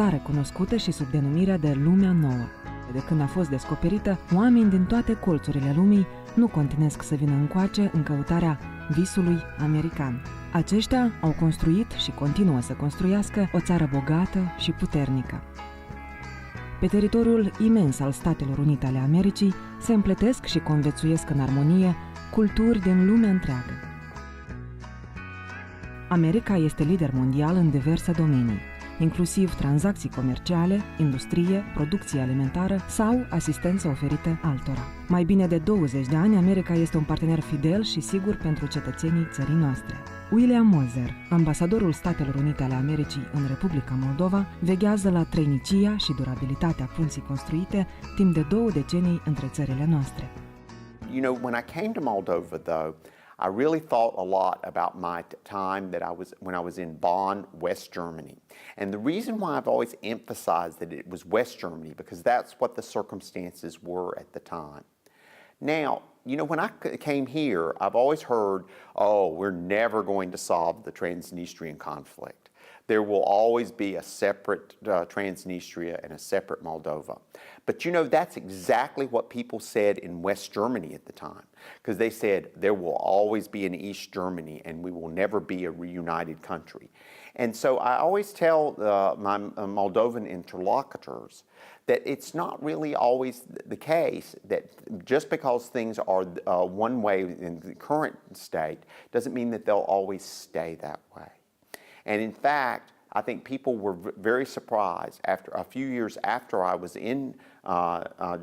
țară cunoscută și sub denumirea de Lumea Nouă. De când a fost descoperită, oameni din toate colțurile lumii nu continesc să vină încoace în căutarea visului american. Aceștia au construit și continuă să construiască o țară bogată și puternică. Pe teritoriul imens al Statelor Unite ale Americii se împletesc și conviețuiesc în armonie culturi din lumea întreagă. America este lider mondial în diverse domenii, inclusiv tranzacții comerciale, industrie, producție alimentară sau asistență oferită altora. Mai bine de 20 de ani, America este un partener fidel și sigur pentru cetățenii țării noastre. William Moser, ambasadorul Statelor Unite ale Americii în Republica Moldova, veghează la trăinicia și durabilitatea punții construite timp de 2 decenii între țările noastre. You know, when I came to Moldova, though, I really thought a lot about my time when I was in Bonn, West Germany. And the reason why I've always emphasized that it was West Germany, because that's what the circumstances were at the time. Now, you know, when I came here, I've always heard, oh, we're never going to solve the Transnistrian conflict. There will always be a separate Transnistria and a separate Moldova. But you know, that's exactly what people said in West Germany at the time, because they said there will always be an East Germany and we will never be a reunited country. And so I always tell my Moldovan interlocutors that it's not really always the case that just because things are one way in the current state doesn't mean that they'll always stay that way. And in fact, I think people were very surprised after a few years after I was in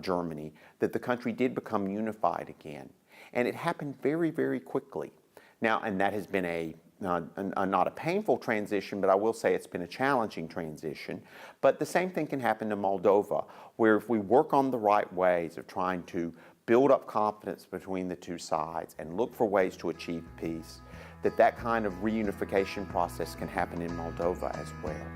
Germany that the country did become unified again. And it happened very, very quickly. Now, and that has been not a painful transition, but I will say it's been a challenging transition. But the same thing can happen to Moldova, where if we work on the right ways of trying to build up confidence between the two sides and look for ways to achieve peace, that kind of reunification process can happen in Moldova as well.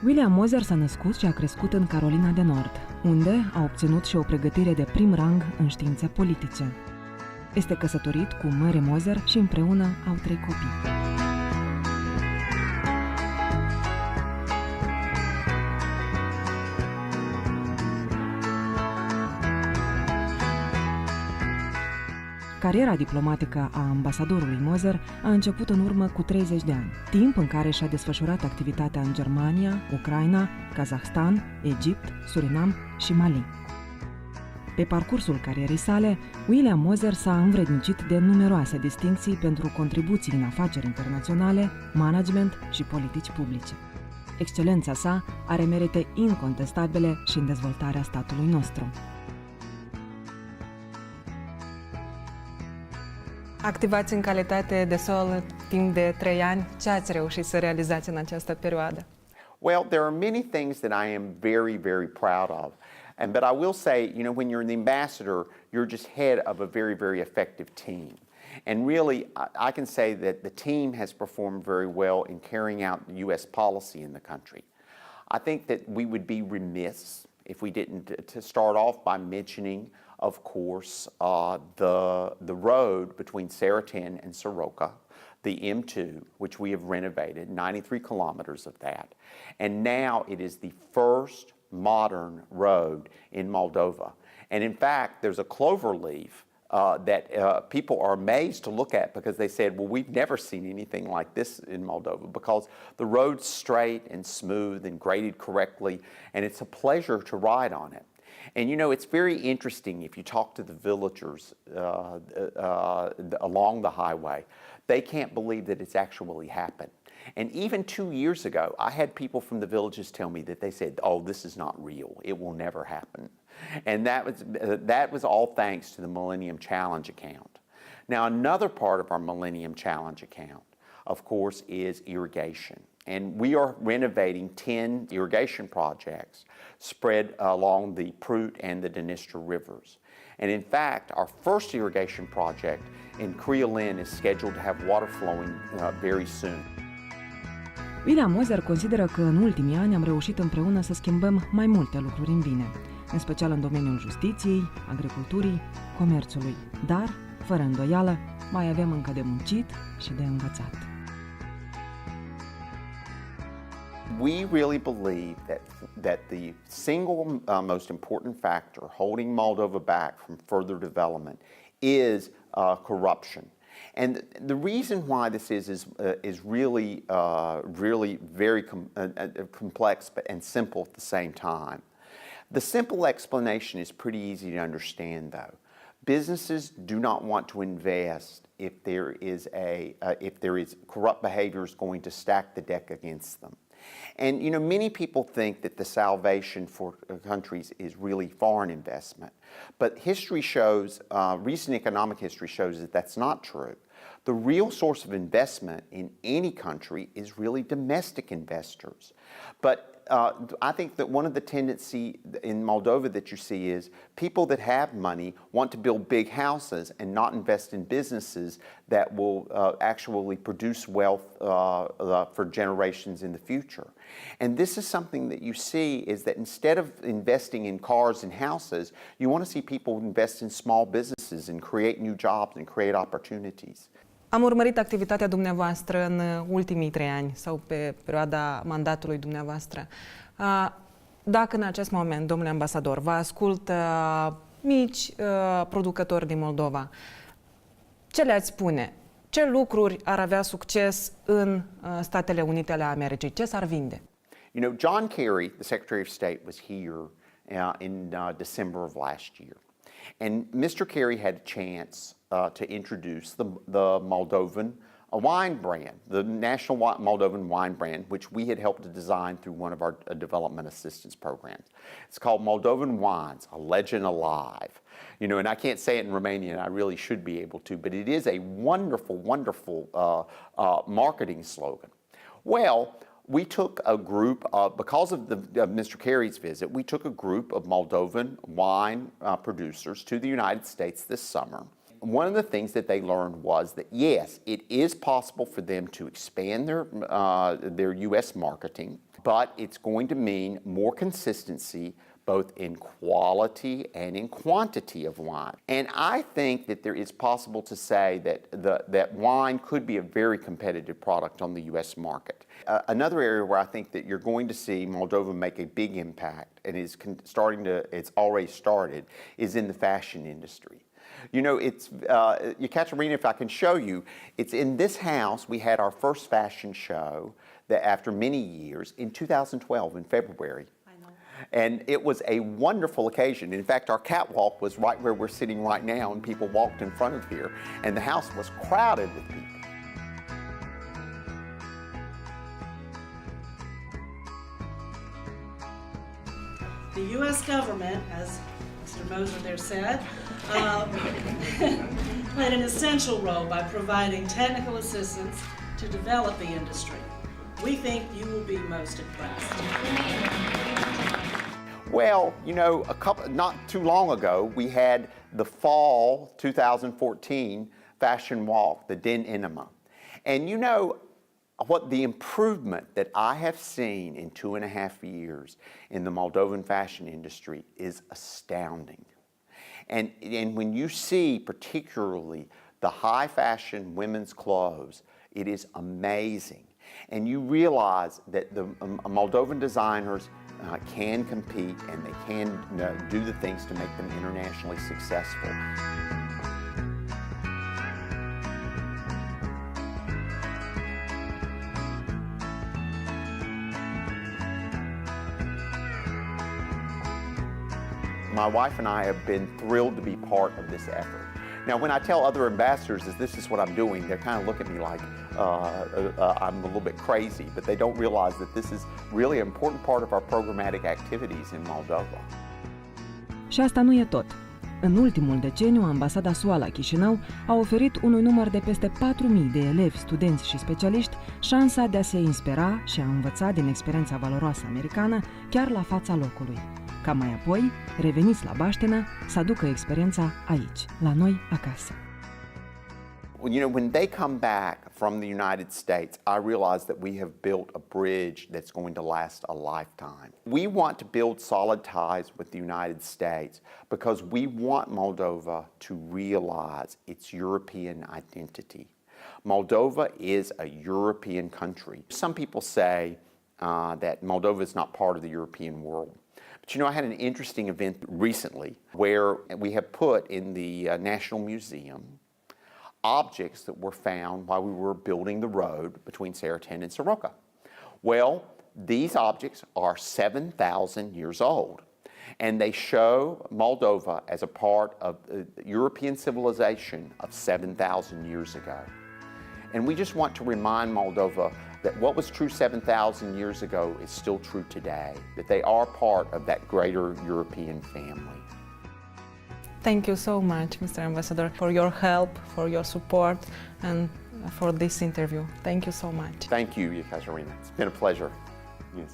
William Moser s-a născut și a crescut în Carolina de Nord, unde a obținut și o pregătire de prim rang în științe politice. Este căsătorit cu Mary Moser și împreună au 3 copii. Cariera diplomatică a ambasadorului Moser a început în urmă cu 30 de ani, timp în care și-a desfășurat activitatea în Germania, Ucraina, Kazahstan, Egipt, Surinam și Mali. Pe parcursul carierei sale, William Moser s-a învrednicit de numeroase distincții pentru contribuții în afaceri internaționale, management și politici publice. Excelența sa are merite incontestabile și în dezvoltarea statului nostru. Activați în calitate de SUA timp de 3 ani. Ce ați reușit să realizați în această perioadă? Well, there are many things that I am very, very proud of. But I will say, you know, when you're the ambassador, you're just head of a very, very effective team. And really, I can say that the team has performed very well in carrying out U.S. policy in the country. I think that we would be remiss if we didn't to start off by mentioning, of course, the road between Seretin and Soroca, the M2, which we have renovated, 93 kilometers of that. And now it is the first modern road in Moldova. And in fact, there's a clover leaf that people are amazed to look at because they said, well, we've never seen anything like this in Moldova because the road's straight and smooth and graded correctly, and it's a pleasure to ride on it. And you know, it's very interesting if you talk to the villagers along the highway, they can't believe that it's actually happened. And even 2 years ago, I had people from the villages tell me that they said, oh, this is not real. It will never happen. And that was all thanks to the Millennium Challenge account. Now, another part of our Millennium Challenge account, of course, is irrigation. And we are renovating 10 irrigation projects spread along the Prut and the Dniester rivers. And in fact, our first irrigation project in Criolin is scheduled to have water flowing very soon. William Moser consideră că în ultimii ani am reușit împreună să schimbăm mai multe lucruri în bine, în special în domeniul justiției, agriculturii, comerțului. Dar, fără îndoială, mai avem încă de muncit și de învățat. we really believe that the single most important factor holding Moldova back from further development is corruption. And the reason why this is really very complex and simple at the same time. The simple explanation is pretty easy to understand, though. Businesses do not want to invest if there is corrupt behaviors going to stack the deck against them. And you know, many people think that the salvation for countries is really foreign investment, but history shows, recent economic history shows that that's not true. The real source of investment in any country is really domestic investors. But I think that one of the tendency in Moldova that you see is people that have money want to build big houses and not invest in businesses that will actually produce wealth for generations in the future. And this is something that you see is that instead of investing in cars and houses, you want to see people invest in small businesses and create new jobs and create opportunities. Am urmărit activitatea dumneavoastră în ultimii 3 ani sau pe perioada mandatului dumneavoastră. Dacă în acest moment, domnule ambasador, vă ascultă mici producători din Moldova, ce le-ați spune? Ce lucruri ar avea succes în Statele Unite ale Americii? Ce s-ar vinde? You know, John Kerry, the Secretary of State, was here in December of last year. And Mr. Kerry had a chance to introduce the Moldovan wine brand, the national Moldovan wine brand, which we had helped to design through one of our development assistance programs. It's called Moldovan Wines, a legend alive. You know, and I can't say it in Romanian, I really should be able to, but it is a wonderful, wonderful marketing slogan. Well, we took a group of, because of Mr. Kerry's visit, we took a group of Moldovan wine producers to the United States this summer. One of the things that they learned was that, yes, it is possible for them to expand their U.S. marketing, but it's going to mean more consistency both in quality and in quantity of wine. And I think that there is possible to say that wine could be a very competitive product on the U.S. market. Another area where I think that you're going to see Moldova make a big impact, and it's already started, is in the fashion industry. You know, it's, Ecaterina, if I can show you, it's in this house we had our first fashion show that after many years in 2012 in February. And it was a wonderful occasion. In fact, our catwalk was right where we're sitting right now, and people walked in front of here, and the house was crowded with people. The U.S. government, as Mr. Moser there said, played an essential role by providing technical assistance to develop the industry. We think you will be most impressed. Well, you know, not too long ago, we had the fall 2014 fashion walk, the Den Enema. And you know, what the improvement that I have seen in 2.5 years in the Moldovan fashion industry is astounding. And when you see particularly the high fashion women's clothes, it is amazing. And you realize that the Moldovan designers can compete and they can do the things to make them internationally successful. My wife and I have been thrilled to be part of this effort. Now, when I tell other ambassadors that this is what I'm doing, they kind of look at me like I'm a little bit crazy, but they don't realize that this is really an important part of our programmatic activities in Moldova. Și asta nu e tot. În ultimul deceniu, ambasada SUA la Chişinău a oferit unui număr de peste 4.000 de elevi, studenți și specialiști șansa de a se inspira și a învăța din experiența valoroasă americană chiar la fața locului. Ca mai apoi, reveniți la baștenă, să aducă experiența aici, la noi acasă. You know, when they come back from the United States, I realize that we have built a bridge that's going to last a lifetime. We want to build solid ties with the United States because we want Moldova to realize its European identity. Moldova is a European country. Some people say that Moldova is not part of the European world. But you know, I had an interesting event recently where we have put in the National Museum objects that were found while we were building the road between Seretin and Soroca. Well, these objects are 7,000 years old, and they show Moldova as a part of the European civilization of 7,000 years ago. And we just want to remind Moldova that what was true 7,000 years ago is still true today, that they are part of that greater European family. Thank you so much, Mr. Ambassador, for your help, for your support, and for this interview. Thank you so much. Thank you, Ecaterina. It's been a pleasure. Yes.